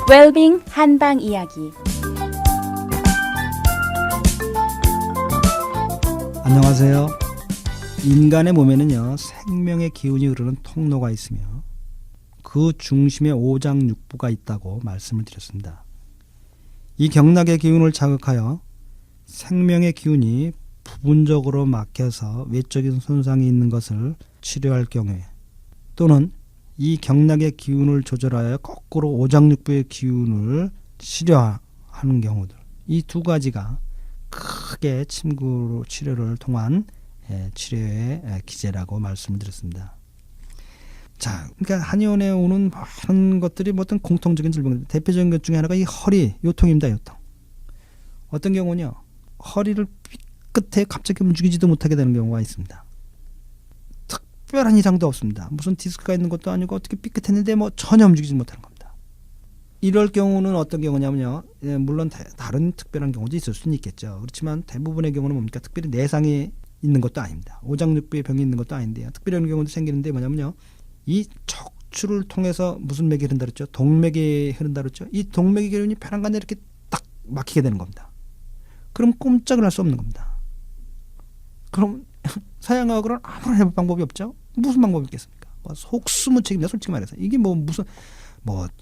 웰빙 한방 이야기. 안녕하세요. 인간의 몸에는요, 생명의 기운이 흐르는 통로가 있으며 그 중심에 오장육부가 있다고 말씀을 드렸습니다. 이 경락의 기운을 자극하여 생명의 기운이 부분적으로 막혀서 외적인 손상이 있는 것을 치료할 경우에, 또는 이 경락의 기운을 조절하여 거꾸로 오장육부의 기운을 치료하는 경우들, 이 두 가지가 크게 침구 치료를 통한 치료의 기제라고 말씀을 드렸습니다. 자, 그러니까 한의원에 오는 많은 것들이 어떤 공통적인 질병입니다. 대표적인 것 중에 하나가 이 허리 요통입니다. 요통. 어떤 경우는요, 허리를 삐끗해 갑자기 움직이지도 못하게 되는 경우가 있습니다. 특별한 이상도 없습니다. 무슨 디스크가 있는 것도 아니고 어떻게 삐끗했는데 뭐 전혀 움직이지 못하는 겁니다. 이럴 경우는 어떤 경우냐면요, 물론 다른 특별한 경우도 있을 수는 있겠죠. 그렇지만 대부분의 경우는 뭡니까? 특별히 내상이 있는 것도 아닙니다. 오장육부에 병이 있는 것도 아닌데요. 특별한 경우도 생기는데 뭐냐면요, 이 척추를 통해서 무슨 맥이 흐른다 그랬죠? 동맥이 흐른다 그랬죠? 이 동맥의 기운이 편안간에 이렇게 딱 막히게 되는 겁니다. 그럼 꼼짝을 할 수 없는 겁니다. 그럼 서양의학으로는 아무런 해볼 방법이 없죠. 무슨 방법이 있겠습니까? 속수무책입니다. 솔직히 말해서 이게 무슨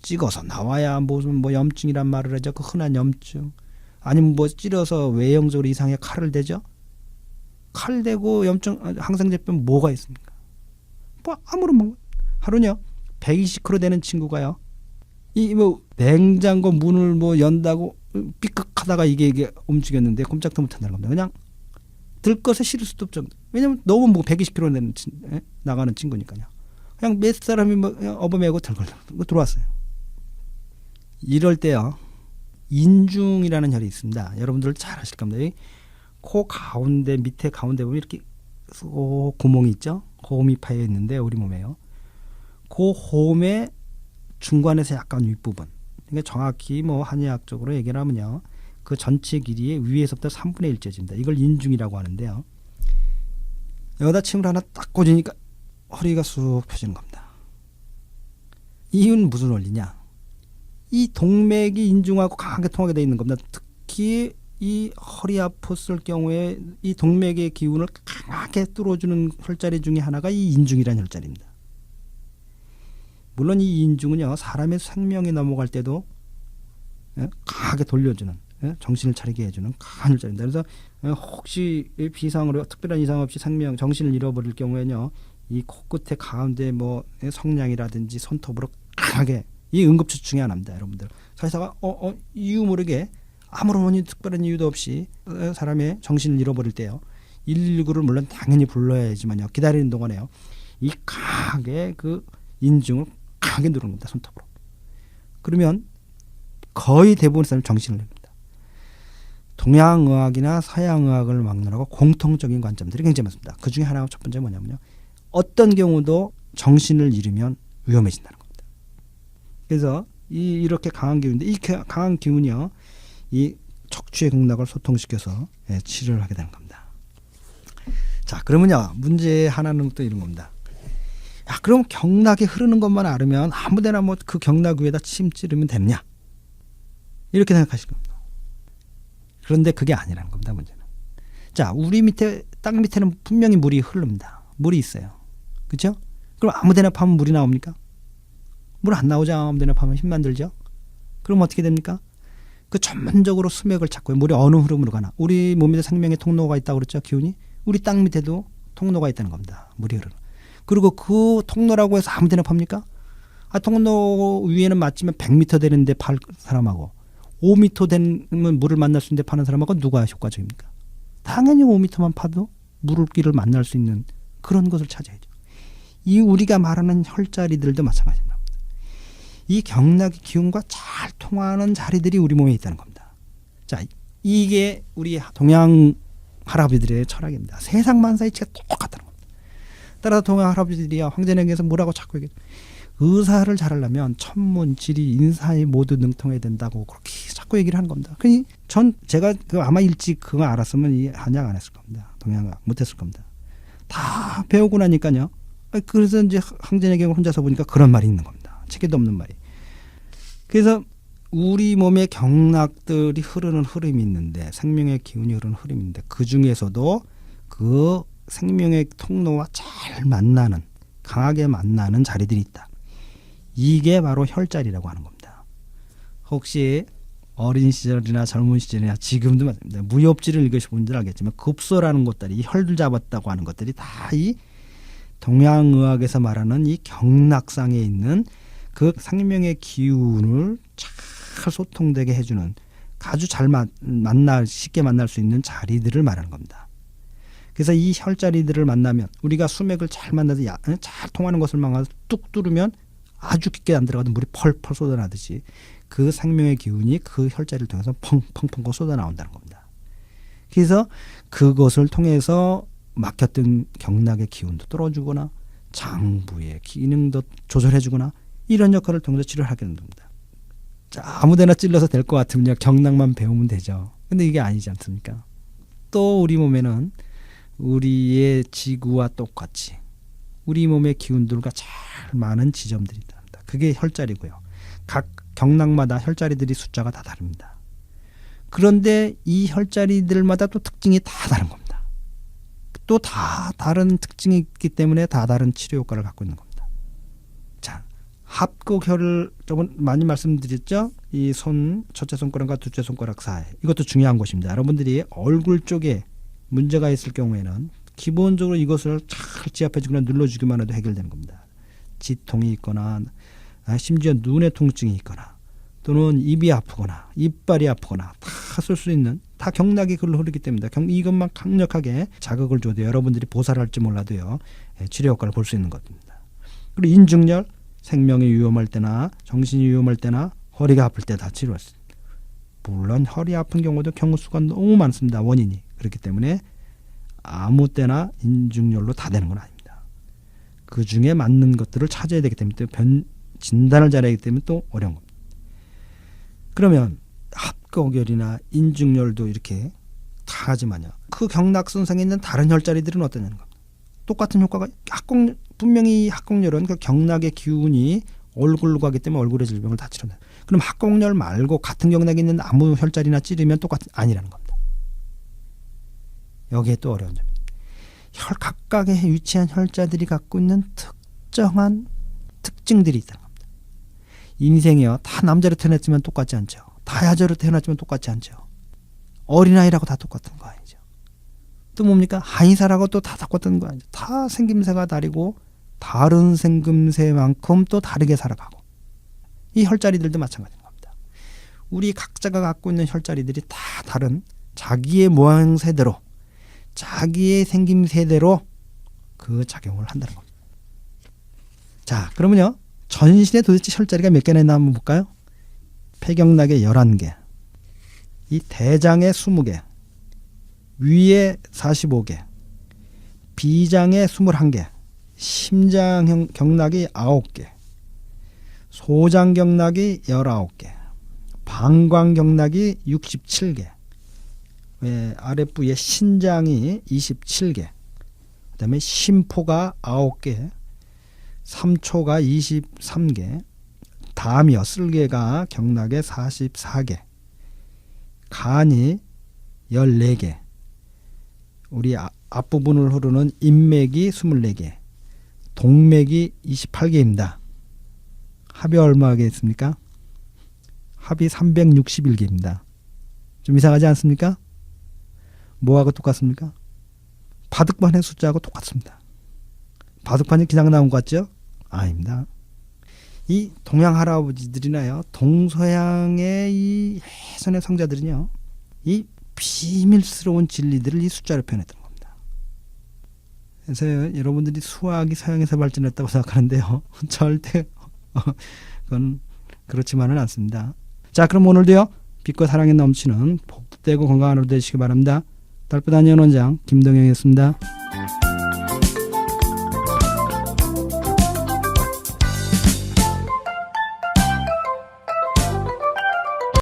찍어서 나와야 무슨 염증이란 말을 하죠. 그 흔한 염증. 아니면 찌려서 외형적으로 이상하게 칼을 대죠. 칼 대고 염증 항생제병 뭐가 있습니까? 아무런 방법. 하루는요, 120kg 되는 친구가요, 이 냉장고 문을 연다고 삐끗하다가 이게 움직였는데 꼼짝도 못한다는 겁니다. 그냥 들 것에 실을 수도 없죠. 왜냐면 너무 120kg 되는 나가는 친구니까요. 그냥 몇 사람이 업어매고 들어왔어요. 이럴 때요, 인중이라는 혈이 있습니다. 여러분들 잘 아실 겁니다. 코 가운데, 밑에 가운데 보면 이렇게 구멍이 있죠. 호흡이 파여 있는데 우리 몸에요. 그 호흡의 중간에서 약간 윗부분. 그러니까 정확히 한의학적으로 얘기를 하면요, 그 전체 길이의 위에서부터 3분의 1 째집니다. 이걸 인중이라고 하는데요. 여기다 침을 하나 딱 꽂으니까 허리가 쑥 펴지는 겁니다. 이유는 무슨 원리냐? 이 동맥이 인중하고 강하게 통하게 되어 있는 겁니다. 특히 이 허리 아팠을 경우에 이 동맥의 기운을 강하게 뚫어주는 혈자리 중에 하나가 이 인중이라는 혈자리입니다. 물론 이 인중은요, 사람의 생명이 넘어갈 때도 강하게 돌려주는, 정신을 차리게 해주는 강한 혈자리입니다. 그래서 혹시 비상으로 특별한 이상 없이 정신을 잃어버릴 경우에는요, 이 코끝에 가운데 성냥이라든지 손톱으로 강하게, 이 응급처치 중에 하나입니다. 여러분들 사회사가 이유 모르게 아무런 특별한 이유도 없이 사람의 정신을 잃어버릴 때요, 119를 물론 당연히 불러야지만요, 기다리는 동안에요, 이 강하게 그 인중을 강하게 누릅니다. 손톱으로. 그러면 거의 대부분의 사람이 정신을 잃습니다. 동양의학이나 서양의학을 막론하고 공통적인 관점들이 굉장히 많습니다. 그 중에 하나가 첫 번째 뭐냐면요, 어떤 경우도 정신을 잃으면 위험해진다는 겁니다. 그래서 이렇게 강한 기운인데, 이 강한 기운이요, 이 척추의 경락을 소통시켜서 치료를 하게 되는 겁니다. 자, 그러면요, 문제 하나는 또 이런 겁니다. 그럼 경락이 흐르는 것만 알으면 아무데나 그 경락 위에다 침 찌르면 되느냐, 이렇게 생각하실 겁니다. 그런데 그게 아니라는 겁니다. 문제는. 자, 우리 밑에, 땅 밑에는 분명히 물이 흐릅니다. 물이 있어요. 그렇죠? 그럼 아무데나 파면 물이 나옵니까? 물 안 나오죠. 아무데나 파면 힘만 들죠. 그럼 어떻게 됩니까? 그 전문적으로 수맥을 찾고, 물이 어느 흐름으로 가나. 우리 몸에 생명의 통로가 있다고 그랬죠. 기운이. 우리 땅 밑에도 통로가 있다는 겁니다. 물이 흐르는. 그리고 그 통로라고 해서 아무데나 팝니까? 통로 위에는 맞지만 100m 되는데 팔 사람하고 5m 되면 물을 만날 수 있는데 파는 사람하고 누가 효과적입니까? 당연히 5m만 파도 물길을 만날 수 있는 그런 것을 찾아야죠. 이 우리가 말하는 혈자리들도 마찬가지입니다. 이 경락의 기운과 잘 통하는 자리들이 우리 몸에 있다는 겁니다. 자, 이게 우리 동양 할아버지들의 철학입니다. 세상 만사 이치가 똑같다는 겁니다. 따라서 동양 할아버지들이야 황제내경에서 뭐라고 자꾸 얘기해요. 의사를 잘하려면 천문, 지리, 인사에 모두 능통해야 된다고 그렇게 자꾸 얘기를 하는 겁니다. 그러니 제가 아마 일찍 그거 알았으면 이 한약 안 했을 겁니다. 동양학 못했을 겁니다. 다 배우고 나니까요. 그래서 이제 황제내경을 혼자서 보니까 그런 말이 있는 겁니다. 책에도 없는 말이. 그래서 우리 몸의 경락들이 흐르는 흐름이 있는데, 생명의 기운이 흐르는 흐름이 있는데, 그 중에서도 그 생명의 통로와 잘 만나는, 강하게 만나는 자리들이 있다. 이게 바로 혈자리라고 하는 겁니다. 혹시 어린 시절이나 젊은 시절이나 지금도 맞습니다. 무협지를 읽으신 분들 알겠지만 급소라는 것들이, 이 혈을 잡았다고 하는 것들이 다 이 동양의학에서 말하는 이 경락상에 있는 그 생명의 기운을 잘 소통되게 해주는, 아주 잘 쉽게 만날 수 있는 자리들을 말하는 겁니다. 그래서 이 혈자리들을 만나면, 우리가 수맥을 잘 만나서 잘 통하는 것을 막아서 뚝 뚫으면 아주 깊게 안 들어가도 물이 펄펄 쏟아나듯이 그 생명의 기운이 그 혈자리를 통해서 펑펑펑 쏟아나온다는 겁니다. 그래서 그것을 통해서 막혔던 경락의 기운도 뚫어주거나 장부의 기능도 조절해주거나 이런 역할을 통해서 치료를 하게 되는 겁니다. 자, 아무데나 찔러서 될 것 같으면 경락만 배우면 되죠. 근데 이게 아니지 않습니까? 또 우리 몸에는 우리의 지구와 똑같이 우리 몸의 기운들과 잘 많은 지점들이 있답니다. 그게 혈자리고요. 각 경락마다 혈자리들이 숫자가 다 다릅니다. 그런데 이 혈자리들마다 또 특징이 다 다른 겁니다. 또 다 다른 특징이 있기 때문에 다 다른 치료 효과를 갖고 있는 겁니다. 자, 합곡혈을 조금 많이 말씀드렸죠? 이 첫째 손가락과 둘째 손가락 사이. 이것도 중요한 것입니다. 여러분들이 얼굴 쪽에 문제가 있을 경우에는 기본적으로 이것을 잘 지압해주거나 눌러주기만 해도 해결되는 겁니다. 지통이 있거나 심지어 눈의 통증이 있거나 또는 입이 아프거나 이빨이 아프거나 다 쓸 수 있는, 다 경락이 글로 흐르기 때문에 이것만 강력하게 자극을 줘도 여러분들이 보살을 할지 몰라도요, 치료 효과를 볼 수 있는 것입니다. 그리고 인중열, 생명이 위험할 때나 정신이 위험할 때나 허리가 아플 때 다 치료했습니다. 물론 허리 아픈 경우도 경우 수가 너무 많습니다. 원인이. 그렇기 때문에 아무 때나 인중열로 다 되는 건 아닙니다. 그 중에 맞는 것들을 찾아야 되기 때문에 또 진단을 잘해야 하기 때문에 또 어려운 겁니다. 그러면 합곡열이나 인중열도 이렇게 다 하지만요, 그 경락선상에 있는 다른 혈자리들은 어떠냐는 겁니다. 똑같은 효과가, 분명히 합곡열은 그 경락의 기운이 얼굴로 가기 때문에 얼굴의 질병을 다 치료한다. 그럼 합곡열 말고 같은 경락이 있는 아무 혈자리나 찌르면 아니라는 겁니다. 여기에 또 어려운 점입니다. 각각의 위치한 혈자들이 갖고 있는 특정한 특징들이 있다는 겁니다. 인생이요, 다 남자로 태어났지만 똑같지 않죠. 다 여자로 태어났지만 똑같지 않죠. 어린아이라고 다 똑같은 거 아니죠. 또 뭡니까? 한의사라고 또 다 똑같은 거 아니죠. 다 생김새가 다르고 다른 생김새만큼 또 다르게 살아가고, 이 혈자리들도 마찬가지인 겁니다. 우리 각자가 갖고 있는 혈자리들이 다 다른 자기의 모양새대로, 자기의 생김새대로 그 작용을 한다는 겁니다. 자, 그러면요, 전신에 도대체 혈자리가 몇 개나 있나 한번 볼까요? 폐경락에 11개, 이 대장에 20개, 위에 45개, 비장에 21개, 심장 경락이 9개, 소장 경락이 19개, 방광 경락이 67개, 아랫부에 신장이 27개, 그 다음에 심포가 9개, 삼초가 23개, 담이요, 쓸개가 경락에 44개, 간이 14개, 우리 앞부분을 흐르는 인맥이 24개, 동맥이 28개입니다. 합이 얼마겠습니까? 합이 361개입니다. 좀 이상하지 않습니까? 뭐하고 똑같습니까? 바둑판의 숫자하고 똑같습니다. 바둑판이 그냥 나온 것 같죠? 아닙니다. 이 동양 할아버지들이나요, 동서양의 이 해선의 성자들은요, 이 비밀스러운 진리들을 이 숫자로 표현했던 겁니다. 그래서 여러분들이 수학이 서양에서 발전했다고 생각하는데요, 절대 그건 그렇지만은 않습니다. 자, 그럼 오늘도요, 빛과 사랑에 넘치는 복되고 건강한 하루 되시기 바랍니다. 달빛 안녕 원장 김동영이었습니다.